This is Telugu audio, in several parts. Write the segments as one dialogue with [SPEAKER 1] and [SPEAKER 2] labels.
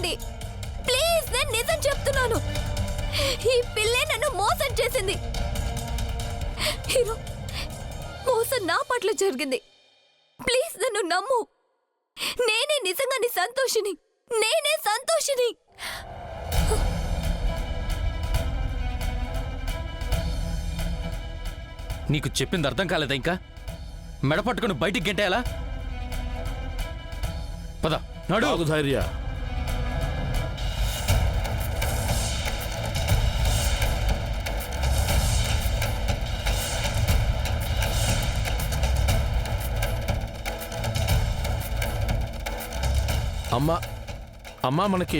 [SPEAKER 1] నమ్మండి ప్లీజ్. నేను నిజం చెప్తున్నాను. ఈ పిల్లే నన్ను మోసం చేసింది. హీరో, మోసం నా పట్ల జరిగింది. ప్లీజ్ నన్ను నమ్ము. నేనే నిజంగా నీ సంతోషిని. నేనే సంతోషిని.
[SPEAKER 2] నీకు చెప్పింది అర్థం కాలేదా? ఇంకా మెడ పట్టుకుని బయటికి గెంటేయాలా? పద నడు.
[SPEAKER 3] ధైర్య అమ్మా మనకి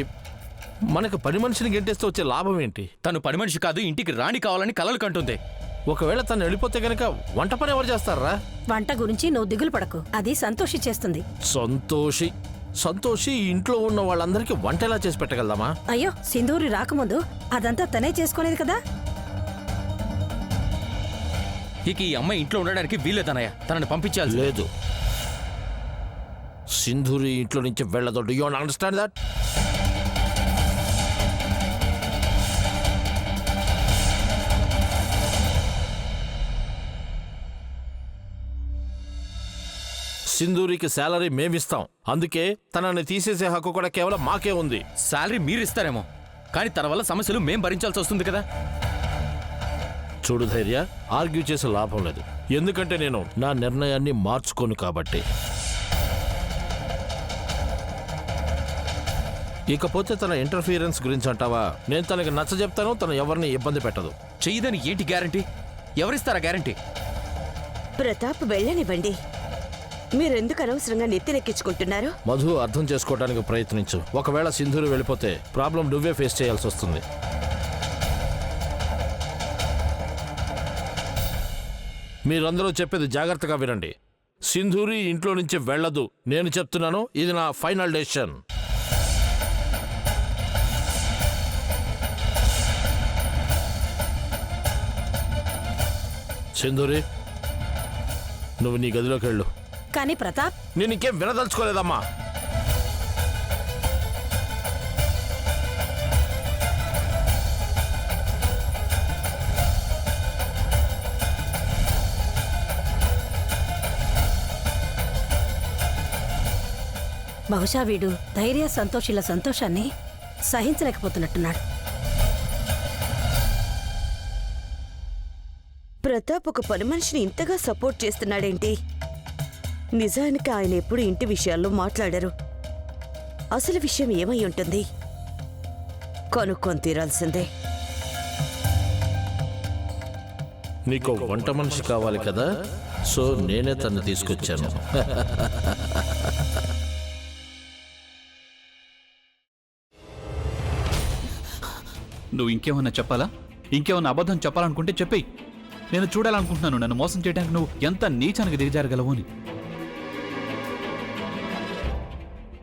[SPEAKER 3] పని మనిషిని గెంటేస్తే వచ్చే లాభం ఏంటి?
[SPEAKER 2] తను పని మనిషి కాదు, ఇంటికి రాణి కావాలని కలలు కంటుంది.
[SPEAKER 3] ఒకవేళ తను వెళ్ళిపోతే గనక వంట పని ఎవరు చేస్తారా?
[SPEAKER 4] వంట గురించి నువ్వు దిగులు పడకు, అది సంతోషి చేస్తుంది.
[SPEAKER 3] సంతోషి ఇంట్లో ఉన్న వాళ్ళందరికీ వంట ఎలా చేసి పెట్టగలదామా?
[SPEAKER 4] అయ్యో, సింధూరి రాకముందు అదంతా తనే చేసుకునేది కదా.
[SPEAKER 2] ఇక ఈ అమ్మాయి ఇంట్లో ఉండడానికి వీల్లేదన్నయ్య. తనని పంపించాలి.
[SPEAKER 3] లేదు, సింధూరి ఇంట్లో నుంచి వెళ్ళదు. Do you understand that? సింధూరికి శాలరీ మేమిస్తాం. అందుకే తనని తీసేసే హక్కు కూడా కేవలం మాకే ఉంది.
[SPEAKER 2] శాలరీ మీరిస్తారేమో, కానీ తన వల్ల సమస్యలు మేం భరించాల్సి వస్తుంది కదా.
[SPEAKER 3] చూడు ధైర్య, ఆర్గ్యూ చేసే లాభం లేదు. ఎందుకంటే నేను నా నిర్ణయాన్ని మార్చుకోను కాబట్టి. ఇకపోతే తన ఇంటర్ఫీరెన్స్ గురించి అంటావా? నేను తనకి నచ్చ చెప్తాను. తను ఎవరిని ఇబ్బంది పెట్టదు.
[SPEAKER 2] చెయ్యదని ఏంటి గ్యారంటీ? ఎవరిస్తారా గ్యారంటీ?
[SPEAKER 5] ప్రతాప్ వెళ్ళనివ్వండి. మీరెందుకు అనవసరంగా నెత్తినెక్కించుకుంటున్నారు?
[SPEAKER 3] మధు, అర్థం చేసుకోవడానికి ప్రయత్నించు. ఒకవేళ సింధూరు వెళ్ళిపోతే ప్రాబ్లం నువ్వే ఫేస్ చేయాల్సి వస్తుంది. మీరందరూ చెప్పేది జాగ్రత్తగా వినండి. సింధూరి ఇంట్లో నుంచి వెళ్ళదు. నేను చెప్తున్నాను, ఇది నా ఫైనల్ డెసిషన్. సింధూరి, నువ్వు నీ గదిలోకి వెళ్ళు.
[SPEAKER 4] కానీ ప్రతాప్,
[SPEAKER 3] నేను ఇంకేం వినదలుచుకోలేదమ్మా.
[SPEAKER 4] బహుశా వీడు ధైర్య సంతోషిల సంతోషాన్ని సహించలేకపోతున్నట్టున్నాడు.
[SPEAKER 5] ప్రతాప్ ఒక పని మనిషిని ఇంతగా సపోర్ట్ చేస్తున్నాడేంటి? నిజానికి ఆయన ఎప్పుడు ఇంటి విషయాల్లో మాట్లాడారు. అసలు విషయం ఏమై ఉంటుంది? కనుక్కొని తీరాల్సిందే.
[SPEAKER 3] నీకు వంట మనిషి కావాలి కదా, సో నేనే తను తీసుకొచ్చాను.
[SPEAKER 6] నువ్వు ఇంకేమన్నా చెప్పాలా? ఇంకేమన్నా అబద్ధం చెప్పాలనుకుంటే చెప్పేయి. నేను చూడాలనుకుంటున్నాను నన్ను మోసం చేయడానికి నువ్వు ఎంత నీచానికి దిగజారగలవు అని.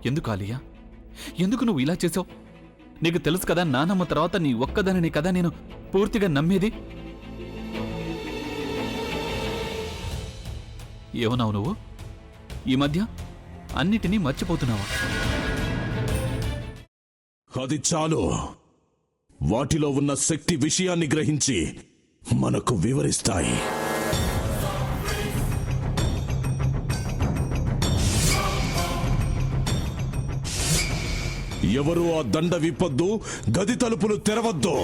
[SPEAKER 6] ఎందుకు ఆలియా, ఎందుకు నువ్వు ఇలా చేసావు? నీకు తెలుసు కదా, నానమ్మ తర్వాత నీ ఒక్కదానిని కదా నేను పూర్తిగా నమ్మేది. ఏమన్నావు నువ్వు? ఈ మధ్య అన్నిటినీ మర్చిపోతున్నావా?
[SPEAKER 7] అది చాలు. వాటిలో ఉన్న శక్తి విషయాన్ని గ్రహించి మనకు వివరిస్తాయి. ఎవరు ఆ దండ విప్పొద్దు, గది తలుపులు తెరవద్దు.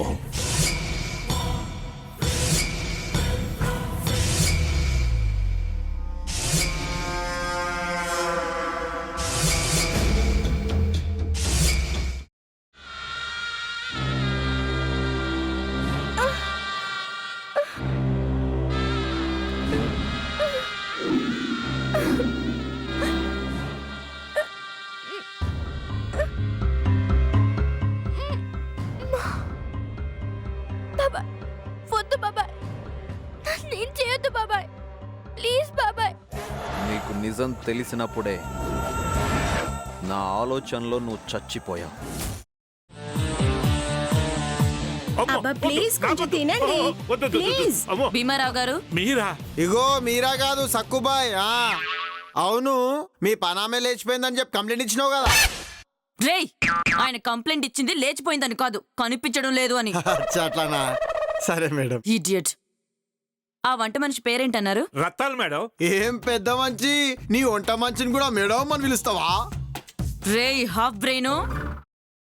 [SPEAKER 8] నిజం తెలిసినప్పుడే నా ఆలోచనలో నువ్వు చచ్చిపోయావు.
[SPEAKER 1] భీమారావు గారు,
[SPEAKER 9] ఇగో మీరా కాదు సక్కుబాయ్. అవును, మీ పనామే లేచిపోయిందని చెప్పి కంప్లైంట్ ఇచ్చినావు కదా.
[SPEAKER 10] రేయ్ ఆయన కంప్లైంట్ ఇచ్చింది లేచిపోయిందని కాదు కనిపించడం లేదు అని.
[SPEAKER 9] అట్లానా? సరే మేడం.
[SPEAKER 10] ఇడియట్. ఆ వంట మనిషి పేరేంటన్నారు?
[SPEAKER 11] రత్తాలు మేడం.
[SPEAKER 9] ఏం పెద్ద మంచి, నీ వంట మంచిని కూడా మేడం అని పిలుస్తావా?
[SPEAKER 10] రేయ్ హాఫ్ బ్రెయిన్,